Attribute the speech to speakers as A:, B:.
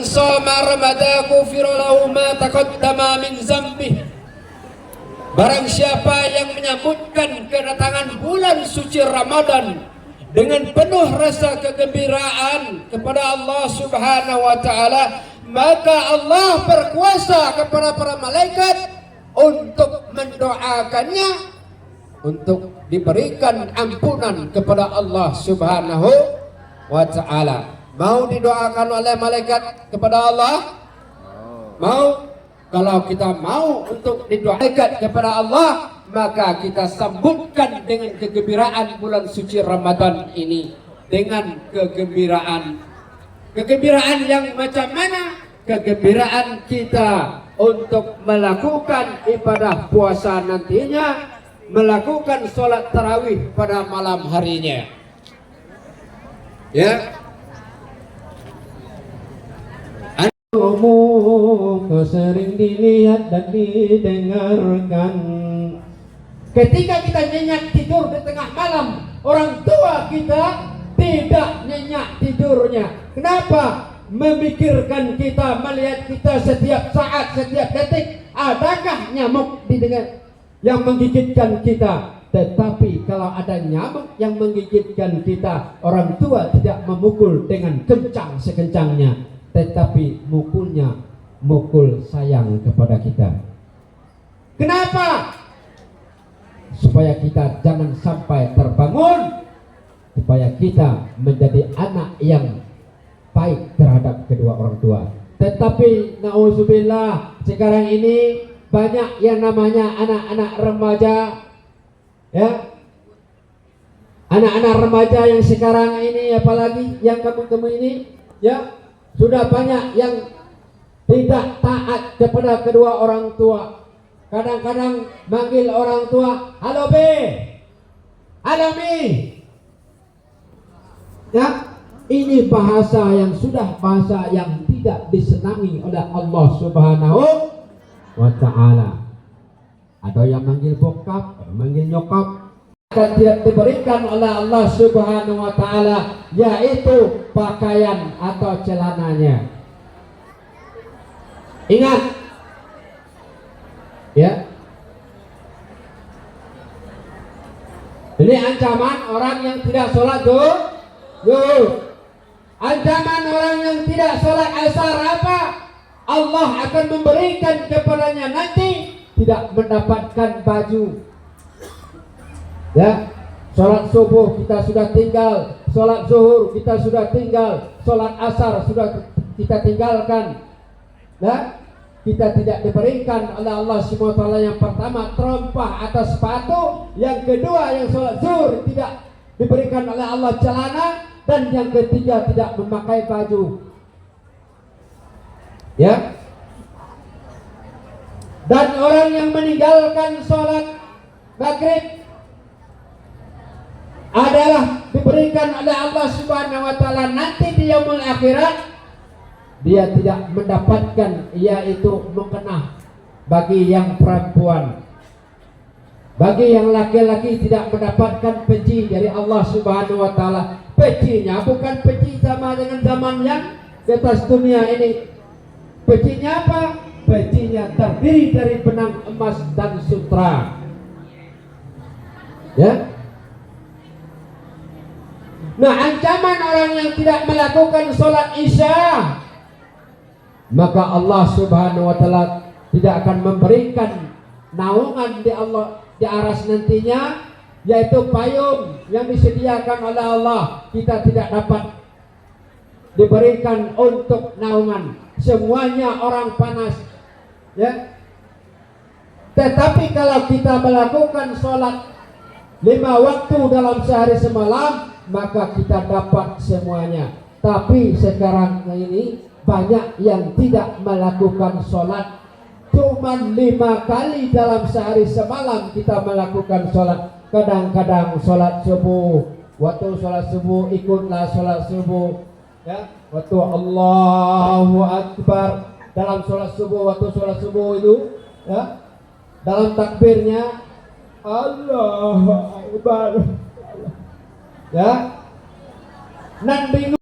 A: Shoma Ramadan ghufira lahu ma taqaddama min dzambih. Barang siapa yang menyambutkan kedatangan bulan suci Ramadan dengan penuh rasa kegembiraan kepada Allah Subhanahu wa taala, maka Allah berkuasa kepada para malaikat untuk mendoakannya untuk diberikan ampunan kepada Allah Subhanahu wa taala. Mau didoakan oleh malaikat kepada Allah? Mau? Kalau kita mau untuk didoakan kepada Allah, maka kita sambutkan dengan kegembiraan bulan suci Ramadan ini. Dengan kegembiraan. Kegembiraan yang macam mana? Kegembiraan kita untuk melakukan ibadah puasa nantinya, melakukan sholat tarawih pada malam harinya. Ya.
B: Umum sering dilihat dan didengarkan. Ketika kita nyenyak tidur di tengah malam, orang tua kita tidak nyenyak tidurnya. Kenapa? Memikirkan kita, melihat kita setiap saat, setiap detik. Adakah nyamuk yang menggigitkan kita? Tetapi kalau ada nyamuk yang menggigitkan kita, orang tua tidak memukul dengan kencang sekencangnya, tetapi mukulnya mukul sayang kepada kita. Kenapa? Supaya kita jangan sampai terbangun, supaya kita menjadi anak yang baik terhadap kedua orang tua. Tetapi na'udzubillah, sekarang ini banyak yang namanya anak-anak remaja, ya, anak-anak remaja yang sekarang ini, apalagi yang kamu ini, ya, sudah banyak yang tidak taat kepada kedua orang tua. Kadang-kadang manggil orang tua, halo be, halo mi. Ya, ini bahasa yang tidak disenangi oleh Allah Subhanahu wa taala. Ada yang manggil bokap, manggil nyokap, dan tidak diberikan oleh Allah Subhanahu wa taala, yaitu pakaian atau celananya. Ingat, ya, ini ancaman orang yang tidak sholat zuhur. Ancaman orang yang tidak sholat asar apa? Allah akan memberikan kepadanya nanti tidak mendapatkan baju. Ya, sholat subuh kita sudah tinggal, sholat zuhur kita sudah tinggal, sholat asar sudah kita tinggalkan. Ya, kita tidak diberikan oleh Allah SWT. Yang pertama terompah atas sepatu, yang kedua yang sholat zuhur tidak diberikan oleh Allah celana, dan yang ketiga tidak memakai baju. Ya, dan orang yang meninggalkan sholat maghrib adalah diberikan oleh Allah Subhanahu wa taala nanti di yaumul akhirat, dia tidak mendapatkan, yaitu mukena bagi yang perempuan. Bagi yang laki-laki tidak mendapatkan peci dari Allah Subhanahu wa taala. Pecinya bukan peci sama dengan zaman yang di atas dunia ini. Pecinya apa? Pecinya terdiri dari benang emas dan sutra. Ya. Nah, ancaman orang yang tidak melakukan sholat isya, maka Allah Subhanahu wa taala tidak akan memberikan naungan di aras nantinya, yaitu payung yang disediakan oleh Allah. Kita tidak dapat diberikan untuk naungan, semuanya orang panas, ya. Tetapi kalau kita melakukan sholat 5 waktu dalam sehari semalam, maka kita dapat semuanya. Tapi sekarang ini banyak yang tidak melakukan sholat. Cuman 5 kali dalam sehari semalam kita melakukan sholat. Kadang-kadang sholat subuh, waktu sholat subuh ikutlah sholat subuh, ya, waktu Allahu Akbar dalam sholat subuh, waktu sholat subuh itu, ya, dalam takbirnya Allahu Akbar, ya, nan bingung